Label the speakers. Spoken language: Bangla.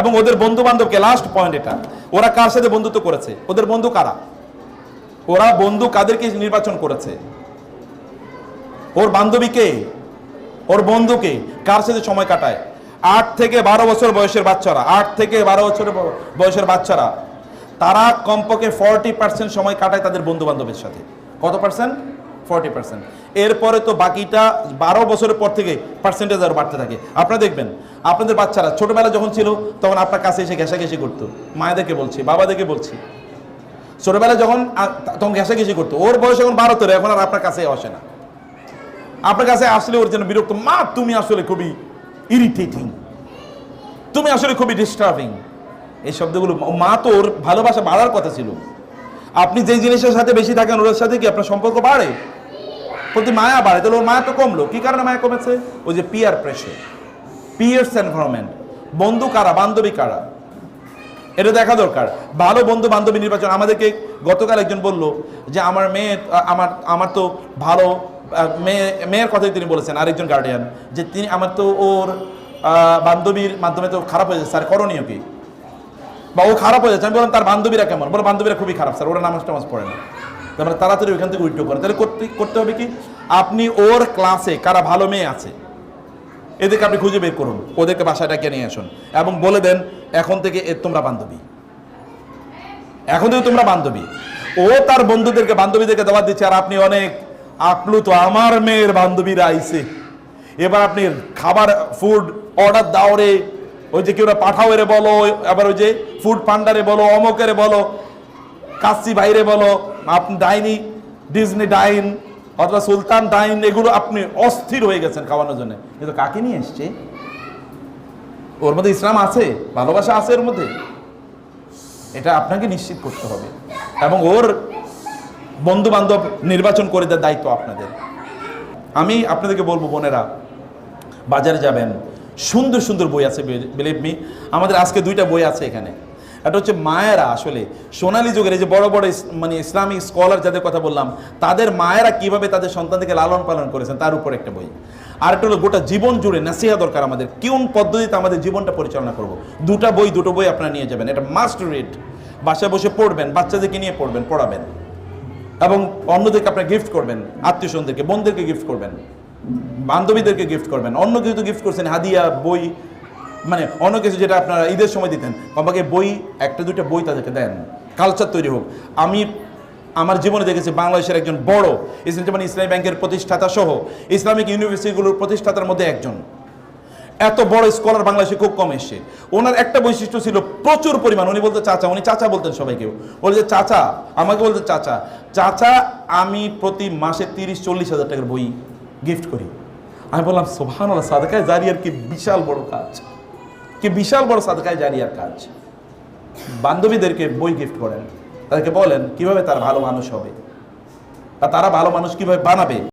Speaker 1: এবং ওদের বন্ধু বান্ধবকে, লাস্ট পয়েন্ট এটা, ওরা কার সাথে বন্ধুত্ব করেছে, ওদের বন্ধু কারা, ওরা বন্ধু কাদেরকে নির্বাচন করেছে, ওর বান্ধবীকে, ওর বন্ধুকে, কার সাথে সময় কাটায়। 8 থেকে 12 বছর বয়সের বাচ্চারা, 8 থেকে 12 বছর বয়সের বাচ্চারা, তারা কমপক্ষে 40% সময় কাটায় তাদের বন্ধু বান্ধবের সাথে। কত পার্সেন্ট? 40%। এরপরে তো বাকিটা 12 বছরের পর থেকে পার্সেন্টেজ আরো বাড়তে থাকে। আপনারা দেখবেন আপনাদের বাচ্চারা ছোটবেলা যখন ছিল তখন আপনার কাছে এসে ঘেঁষাঘেঁষি করতো, মায়েদেরকে বলছি, বাবাদেরকে বলছি, ছোটবেলা যখন তখন ঘেঁষাঘেঁষি করতো। ওর বয়স এখন 12-13, এখন আর আপনার কাছে আসে না। আপনার কাছে আসলে ওর যেন বিরক্ত, মা তুমি আসলে খুবই ইরিটেটিং, তুমি আসলে খুবই ডিস্টার্বিং, এই শব্দগুলো। মা তো ওর ভালোবাসা বাড়ার কথা ছিল। আপনি যেই জিনিসের সাথে বেশি থাকেন ওর সাথে কি আপনার সম্পর্ক বাড়ে, প্রতি মায়া বাড়ে। তাহলে ওর মায়া তো কমলো। কি কারণে মায়া কমেছে? ওই যে পিয়ার প্রেশার, পিয়ার্স এনভায়রনমেন্ট। বন্ধু কারা, বান্ধবী কারা, এটা দেখা দরকার। ভালো বন্ধু বান্ধবী নির্বাচন। আমাদেরকে গতকাল একজন বলল যে আমার মেয়ে, আমার তো ভালো মেয়ের কথাই তিনি বলেছেন, আরেকজন গার্ডিয়ান, যে তিনি আমার তো ওর বান্ধবীর মাধ্যমে তো খারাপ হয়ে যাচ্ছে, স্যার করণীয় কি, বা ও খারাপ হয়ে যাচ্ছে। আমি বললাম তার বান্ধবীরা কেমন? বলে বান্ধবীরা খুবই খারাপ স্যার, ওরা নামাজ টামাজ পড়ে না। তারপরে তাড়াতাড়ি ওইখান থেকে উইথড্র করেন। তাহলে করতে হবে কি, আপনি ওর ক্লাসে কারা ভালো মেয়ে আছে এদেরকে আপনি খুঁজে বের করুন, ওদেরকে বাসাটাকে নিয়ে আসুন এবং বলে দেন এখন থেকে তোমরা বান্ধবী, এখন থেকে তোমরা বান্ধবী। ও তার বন্ধুদেরকে, বান্ধবীদেরকে দাওয়াত দিচ্ছে, আর আপনি অনেক আপ্লুত, আমার মেয়ের বান্ধবীরা আইছে, এবার আপনি খাবার ফুড অর্ডার দাও রে, ওই যে কেউ পাঠাও রে বলো, আবার ওই যে ফুড পান্ডারে বলো, অমকেরে বলো, কাচ্চি বাইরে বলো, আপনি ডাইনি, ডিজনি ডাইন অথবা সুলতান ডাইন, এগুলো আপনি অস্থির হয়ে গেছেন খাওয়ানোর জন্য। কিন্তু কাকে নিয়ে এসছে? ওর মধ্যে ইসলাম আছে, ভালোবাসা আছে এর মধ্যে, এটা আপনাকে নিশ্চিত করতে হবে। এবং ওর বন্ধু বান্ধব নির্বাচন করে দেওয়ার দায়িত্ব আপনাদের। আমি আপনাদেরকে বলবো বোনেরা, বাজারে যাবেন, সুন্দর সুন্দর বই আছে, বিলিভ মি। আমাদের আজকে 2টা বই আছে এখানে। এটা হচ্ছে মায়েরা আসলে সোনালী যুগের, এই যে বড় বড় মানে ইসলামিক স্কলার যাদের কথা বললাম, তাদের মায়েরা কিভাবে তাদের সন্তানদেরকে লালন পালন করেছেন তার উপর একটা বই। আর একটা হলো গোটা জীবন জুড়ে নাসিহা দরকার আমাদের, কোন পদ্ধতিতে আমাদের জীবনটা পরিচালনা করব। দুটো বই আপনারা নিয়ে যাবেন, এটা মাস্ট রিড। বাসায় বসে পড়বেন, বাচ্চাদেরকে নিয়ে পড়বেন, পড়াবেন, এবং অন্যদেরকে আপনারা গিফট করবেন, আত্মীয় স্বজনদেরকে, বোনদেরকে গিফট করবেন, বান্ধবীদেরকে গিফট করবেন। অন্য কিছু তো গিফট করছেন, হাদিয়া, বই, মানে অন্য কিছু যেটা আপনারা ঈদের সময় দিতেন, আমাকে বই, 1-2টা বই তাদেরকে দেন, কালচার তৈরি হোক। আমি আমার জীবনে দেখেছি বাংলাদেশের একজন বড় ইসলামী ব্যাংকের প্রতিষ্ঠাতা সহ ইসলামিক ইউনিভার্সিটিগুলোর প্রতিষ্ঠাতার মধ্যে একজন, এত বড় স্কলার বাংলাদেশে খুব কম এসছে। ওনার একটা বৈশিষ্ট্য ছিল প্রচুর পরিমাণ, উনি বলতে চাচা, উনি চাচা বলতেন সবাইকে, বলতে চাচা, আমাকে বলতে চাচা, চাচা আমি প্রতি মাসে 30-40 হাজার টাকার বই গিফট করি। আমি বললাম সুবহানাল্লাহ, সাদকায়ে জারিয়ার কি বিশাল বড় কাজ, কি বিশাল বড় সাদকায়ে জারিয়ার কাজ। বান্ধবীদেরকে বই গিফট করেন, তাদেরকে বলেন কিভাবে তারা ভালো মানুষ হবে, বা তারা ভালো মানুষ কিভাবে বানাবে।